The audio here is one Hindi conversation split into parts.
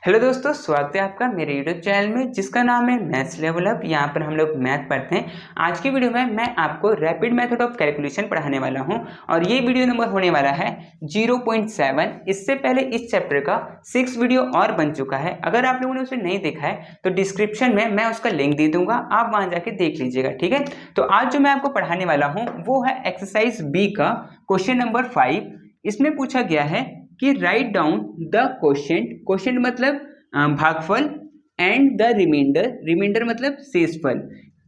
हेलो दोस्तों, स्वागत है आपका मेरे यूट्यूब चैनल में जिसका नाम है मैथ्स लेवल अप। यहाँ पर हम लोग मैथ पढ़ते हैं। आज की वीडियो में मैं आपको रैपिड मेथड ऑफ कैलकुलेशन पढ़ाने वाला हूँ और ये वीडियो नंबर होने वाला है 0.7। इससे पहले इस चैप्टर का 6 वीडियो और बन चुका है। अगर आप लोगों ने उसे नहीं देखा है तो डिस्क्रिप्शन में मैं उसका लिंक दे दूंगा, आप वहाँ जाके देख लीजिएगा। ठीक है, तो आज जो मैं आपको पढ़ाने वाला हूँ वो है एक्सरसाइज बी का क्वेश्चन नंबर 5। इसमें पूछा गया है कि राइट डाउन द क्वोशिएंट मतलब भागफल एंड द रिमाइंडर मतलब शेषफल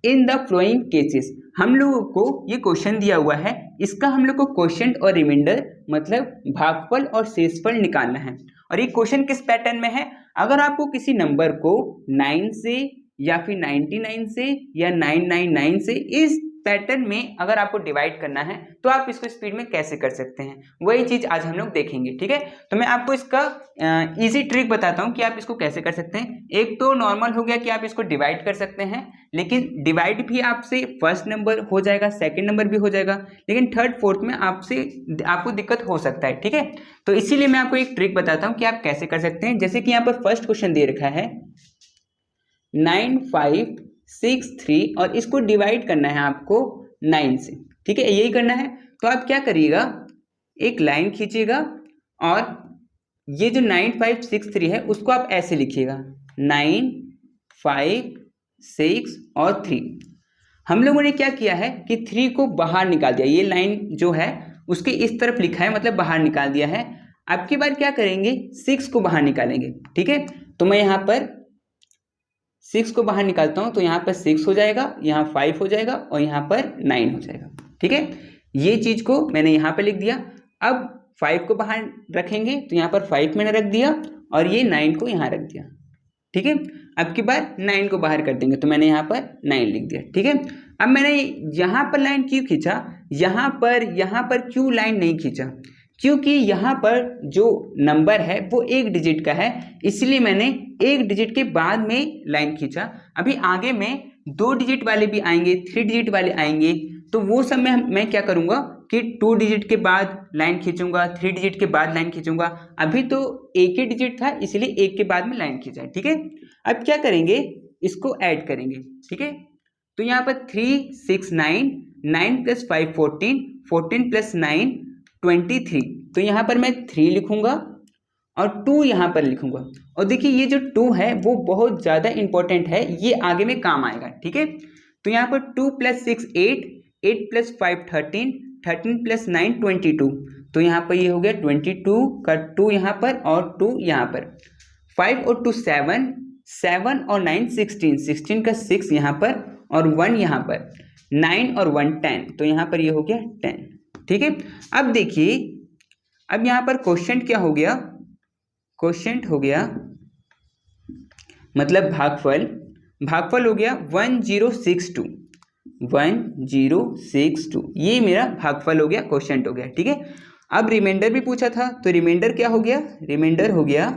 इन द फ्लोइंग केसेस। हम लोगों को ये क्वेश्चन दिया हुआ है, इसका हम लोग को क्वोशिएंट और रिमाइंडर मतलब भागफल और शेषफल निकालना है। और ये क्वेश्चन किस पैटर्न में है, अगर आपको किसी नंबर को 9 से या फिर 99 से या 999 से इस पैटर्न में अगर आपको डिवाइड करना है तो आप इसको स्पीड में कैसे कर सकते हैं, वही चीज आज हम लोग देखेंगे। ठीक है, तो मैं आपको इसका इजी ट्रिक बताता हूं कि आप इसको कैसे कर सकते हैं। एक तो नॉर्मल हो गया कि आप इसको डिवाइड कर सकते हैं, लेकिन डिवाइड भी आपसे फर्स्ट नंबर हो जाएगा, सेकंड नंबर भी हो जाएगा, लेकिन थर्ड फोर्थ में आपको दिक्कत हो सकता है। ठीक है, तो इसीलिए मैं आपको एक ट्रिक बताता हूँ कि आप कैसे कर सकते हैं। जैसे कि यहाँ पर फर्स्ट क्वेश्चन दे रखा है 9563 और इसको डिवाइड करना है आपको 9 से। ठीक है, यही करना है। तो आप क्या करिएगा, एक लाइन खींचिएगा और ये जो 9563 है उसको आप ऐसे लिखिएगा 9 5 6 और 3। हम लोगों ने क्या किया है कि 3 को बाहर निकाल दिया, ये लाइन जो है उसके इस तरफ लिखा है मतलब बाहर निकाल दिया है। अब की बार क्या करेंगे, 6 को बाहर निकालेंगे। ठीक है, तो मैं यहाँ पर 6 को बाहर निकालता हूं तो यहाँ पर 6 हो जाएगा, यहाँ 5 हो जाएगा और यहाँ पर 9 हो जाएगा। ठीक है, ये चीज को मैंने यहाँ पर लिख दिया। अब 5 को बाहर रखेंगे तो यहाँ पर 5 मैंने रख दिया और ये 9 को यहाँ रख दिया। ठीक है, अब की बार 9 को बाहर कर देंगे तो मैंने यहाँ पर 9 लिख दिया। ठीक है, अब मैंने यहाँ पर लाइन क्यों खींचा, यहाँ पर क्यों लाइन नहीं खींचा, क्योंकि यहाँ पर जो नंबर है वो एक डिजिट का है, इसलिए मैंने एक डिजिट के बाद में लाइन खींचा। अभी आगे में 2 डिजिट वाले भी आएंगे, 3 डिजिट वाले आएंगे, तो वो सब में मैं क्या करूँगा कि 2 डिजिट के बाद लाइन खींचूंगा, 3 डिजिट के बाद लाइन खींचूंगा। अभी तो एक ही डिजिट था इसलिए एक के बाद में लाइन खींचा है। ठीक है, अब क्या करेंगे, इसको ऐड करेंगे। ठीक है, तो यहाँ पर 3 6 9, 9 + 5 14, 14 + 9 23। तो यहाँ पर मैं 3 लिखूंगा और 2 यहाँ पर लिखूंगा। और देखिए ये जो 2 है वो बहुत ज़्यादा इंपॉर्टेंट है, ये आगे में काम आएगा। ठीक है, तो यहाँ पर 2 + 6 8, 8 + 5 13, 13 + 9 22। तो यहाँ पर ये हो गया 22 का 2 यहाँ पर और 2 यहाँ पर, 5 और 2 7, 7 और 9 16, 16 का 6 यहाँ पर और 1 यहाँ पर, 9 और 1 10। तो यहाँ पर ये हो गया 10। ठीक है, अब देखिए अब यहाँ पर क्वोशिएंट क्या हो गया, क्वोशिएंट हो गया मतलब भागफल हो गया 1062, 1062, ये मेरा भागफल हो गया, क्वोशिएंट हो गया। ठीक है, अब रिमाइंडर भी पूछा था तो रिमाइंडर क्या हो गया, रिमाइंडर हो गया,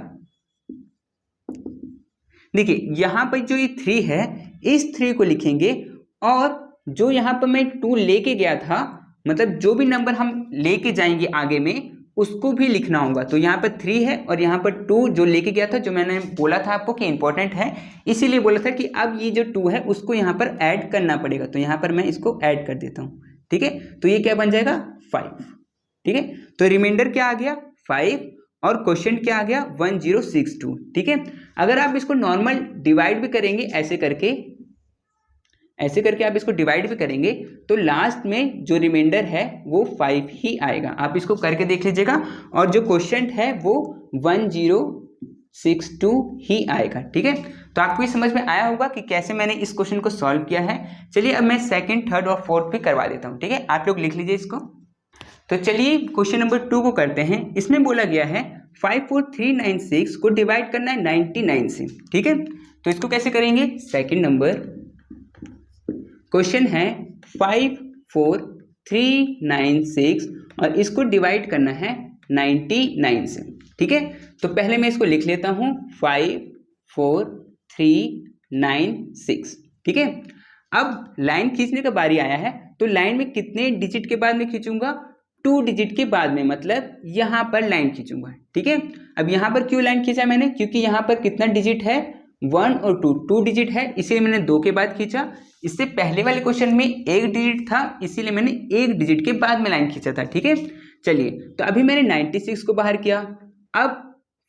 देखिए यहाँ पर जो ये 3 है इस 3 को लिखेंगे और जो यहाँ पर मैं 2 लेके गया था मतलब जो भी नंबर हम लेके जाएंगे आगे में उसको भी लिखना होगा। तो यहाँ पर 3 है और यहाँ पर 2 जो लेके गया था, जो मैंने बोला था आपको कि इंपॉर्टेंट है, इसीलिए बोला था कि अब ये जो 2 है उसको यहाँ पर ऐड करना पड़ेगा। तो यहाँ पर मैं इसको ऐड कर देता हूँ। ठीक है, तो ये क्या बन जाएगा 5। ठीक है, तो रिमाइंडर क्या आ गया 5 और क्वोशिएंट क्या आ गया 1062। ठीक है, अगर आप इसको नॉर्मल डिवाइड भी करेंगे ऐसे करके आप इसको डिवाइड भी करेंगे तो लास्ट में जो रिमाइंडर है वो 5 ही आएगा। आप इसको करके देख लीजिएगा और जो क्वोशिएंट है वो 1062 ही आएगा। ठीक है, तो आपको ये समझ में आया होगा कि कैसे मैंने इस क्वेश्चन को सॉल्व किया है। चलिए अब मैं सेकंड, थर्ड और फोर्थ भी करवा देता हूँ। ठीक है, आप लोग लिख लीजिए इसको। तो चलिए क्वेश्चन नंबर 2 को करते हैं। इसमें बोला गया है 54396 को डिवाइड करना है 99 से। ठीक है, तो इसको कैसे करेंगे, सेकंड नंबर क्वेश्चन है 54396 और इसको डिवाइड करना है 99 से। ठीक है, तो पहले मैं इसको लिख लेता हूं 54396। ठीक है, अब लाइन खींचने का बारी आया है तो लाइन में कितने डिजिट के बाद में खींचूंगा, 2 डिजिट के बाद में, मतलब यहाँ पर लाइन खींचूंगा, ठीक है। अब यहाँ पर क्यों लाइन खींचा मैंने, क्योंकि यहाँ पर कितना डिजिट है, 1 और 2 डिजिट है, इसीलिए मैंने 2 के बाद खींचा। इससे पहले वाले क्वेश्चन में 1 डिजिट था, इसीलिए मैंने 1 डिजिट के बाद में लाइन खींचा था, ठीक है। चलिए, तो अभी मैंने 96 को बाहर किया। अब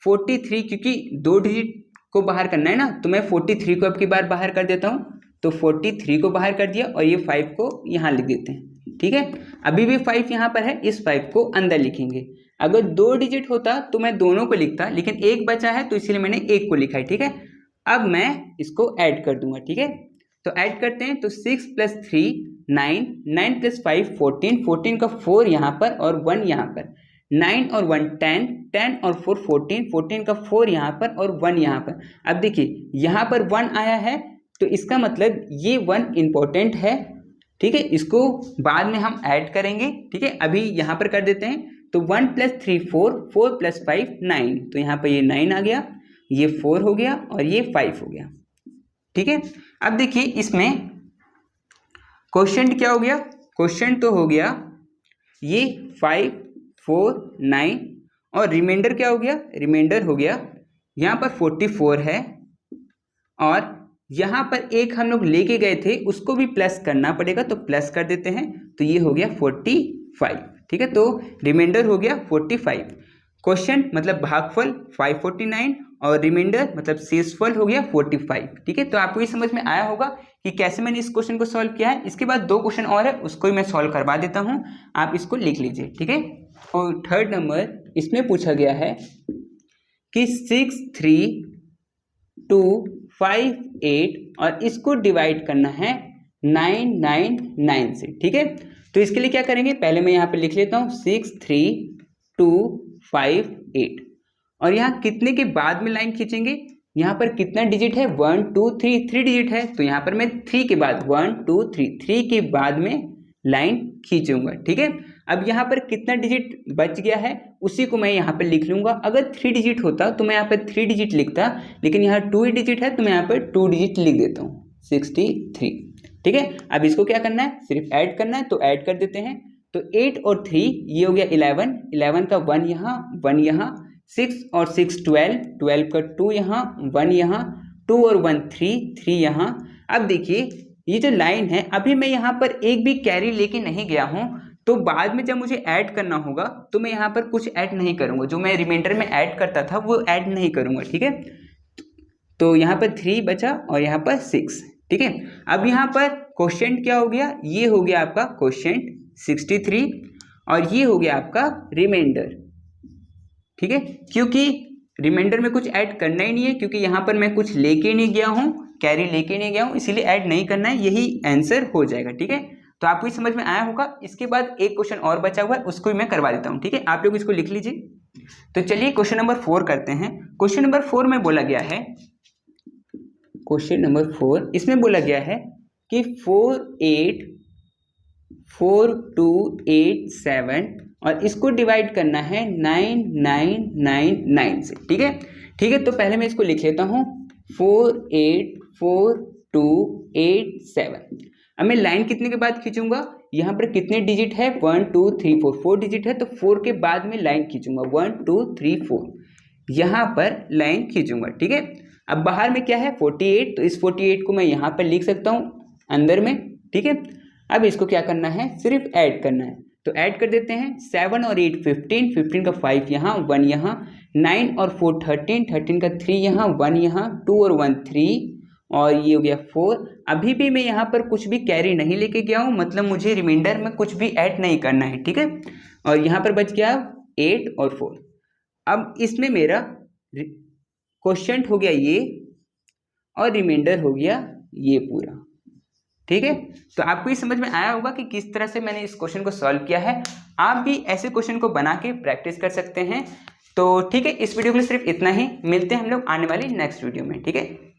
43, क्योंकि 2 डिजिट को बाहर करना है ना, तो मैं 43 को अब की बार बाहर कर देता हूँ। तो 43 को बाहर कर दिया और ये 5 को यहाँ लिख देते हैं, ठीक है। अभी भी 5 यहाँ पर है, इस 5 को अंदर लिखेंगे। अगर 2 डिजिट होता तो मैं दोनों को लिखता, लेकिन 1 बचा है तो इसीलिए मैंने 1 को लिखा है, ठीक है। अब मैं इसको ऐड कर दूंगा, ठीक है। तो ऐड करते हैं, तो 6 + 3 9, 9 + 5 14, 14 का 4 यहाँ पर और 1 यहाँ पर, 9 और 1 10, 10 और 4 14, 14 का 4 यहाँ पर और 1 यहाँ पर। अब देखिए यहाँ पर 1 आया है, तो इसका मतलब ये 1 इंपॉर्टेंट है, ठीक है। इसको बाद में हम ऐड करेंगे, ठीक है। अभी यहाँ पर कर देते हैं, तो 1 + 3 4, 4 + 5 9, तो यहाँ पर ये 9 आ गया, ये 4 हो गया और ये 5 हो गया, ठीक है। अब देखिए इसमें क्वोशिएंट क्या हो गया, क्वोशिएंट तो हो गया ये 5 4 9 और रिमाइंडर क्या हो गया, रिमाइंडर हो गया यहाँ पर 44 है और यहाँ पर एक हम लोग लेके गए थे, उसको भी प्लस करना पड़ेगा, तो प्लस कर देते हैं, तो ये हो गया 45, ठीक है। तो रिमाइंडर हो गया 45, क्वोशिएंट मतलब भागफल 549 और रिमाइंडर मतलब शेषफल हो गया 45, ठीक है। तो आपको ये समझ में आया होगा कि कैसे मैंने इस क्वेश्चन को सॉल्व किया है। इसके बाद 2 क्वेश्चन और है, उसको भी मैं सॉल्व करवा देता हूँ, आप इसको लिख लीजिए, ठीक है। और 3rd नंबर इसमें पूछा गया है कि 6 3 2 5 8 और इसको डिवाइड करना है 9 9 9 से, ठीक है। तो इसके लिए क्या करेंगे, पहले मैं यहाँ पे लिख लेता हूँ 6 3 2 5 8 और यहाँ कितने के बाद में लाइन खींचेंगे, यहाँ पर कितना डिजिट है, 1 2 3 3 डिजिट है, तो यहाँ पर मैं 3 के बाद 1 2 3 के बाद में लाइन खींचूंगा, ठीक है। अब यहाँ पर कितना डिजिट बच गया है उसी को मैं यहाँ पर लिख लूँगा। अगर 3 डिजिट होता तो मैं यहाँ पर 3 डिजिट लिखता, लेकिन यहाँ 2 डिजिट है तो मैं यहाँ पर 2 डिजिट लिख देता हूँ, 63, ठीक है। अब इसको क्या करना है, सिर्फ ऐड करना है, तो ऐड कर देते हैं। तो 8 और 3 ये हो गया 11, 11 का 1 यहाँ 1 यहाँ, 6 और 6 12, 12 का 2 यहाँ 1 यहाँ, 2 और 1 3, 3 यहाँ। अब देखिए ये जो लाइन है, अभी मैं यहाँ पर एक भी कैरी लेके नहीं गया हूँ, तो बाद में जब मुझे ऐड करना होगा तो मैं यहाँ पर कुछ ऐड नहीं करूँगा, जो मैं रिमाइंडर में ऐड करता था वो ऐड नहीं करूँगा, ठीक है। तो यहाँ पर 3 बचा और यहाँ पर 6, ठीक है। अब यहाँ पर क्वोशिएंट क्या हो गया, ये हो गया आपका क्वोशिएंट 63 और ये हो गया आपका रिमाइंडर, ठीक है। क्योंकि रिमाइंडर में कुछ ऐड करना ही नहीं है, क्योंकि यहाँ पर मैं कुछ लेके नहीं गया हूँ, कैरी लेके नहीं गया हूँ, इसीलिए ऐड नहीं करना है, यही आंसर हो जाएगा, ठीक है। तो आपको समझ में आया होगा। इसके बाद एक क्वेश्चन और बचा हुआ है, उसको भी मैं करवा देता हूँ, ठीक है। आप लोग इसको लिख लीजिए। तो चलिए क्वेश्चन नंबर 4 करते हैं। क्वेश्चन नंबर 4 में बोला गया है, क्वेश्चन नंबर 4 इसमें बोला गया है कि 4 8 4 2 8 7 और इसको डिवाइड करना है 9 9 9 9 से, ठीक है, ठीक है। तो पहले मैं इसको लिख लेता हूँ 4 8 4 2 8 7। अब मैं लाइन कितने के बाद खींचूंगा, यहाँ पर कितने डिजिट है, 1 2 3 4, 4 डिजिट है, तो 4 के बाद में लाइन खींचूंगा, 1 2 3 4 यहाँ पर लाइन खींचूंगा, ठीक है। अब बाहर में क्या है 48, तो इस 48 को मैं यहाँ पर लिख सकता हूँ अंदर में, ठीक है। अब इसको क्या करना है, सिर्फ ऐड करना है, तो ऐड कर देते हैं। 7 और 8 15, 15 का 5 यहाँ 1 यहाँ, 9 और 4 13, 13 का 3 यहाँ 1 यहाँ, 2 और 1 3 और ये हो गया 4। अभी भी मैं यहाँ पर कुछ भी कैरी नहीं लेके गया हूँ, मतलब मुझे रिमाइंडर में कुछ भी ऐड नहीं करना है, ठीक है। और यहाँ पर बच गया 8 और 4। अब इसमें मेरा क्वोशिएंट हो गया ये और रिमाइंडर हो गया ये पूरा, ठीक है। तो आपको ये समझ में आया होगा कि किस तरह से मैंने इस क्वेश्चन को सॉल्व किया है। आप भी ऐसे क्वेश्चन को बना के प्रैक्टिस कर सकते हैं। तो ठीक है, इस वीडियो के लिए सिर्फ इतना ही। मिलते हैं हम लोग आने वाली नेक्स्ट वीडियो में, ठीक है।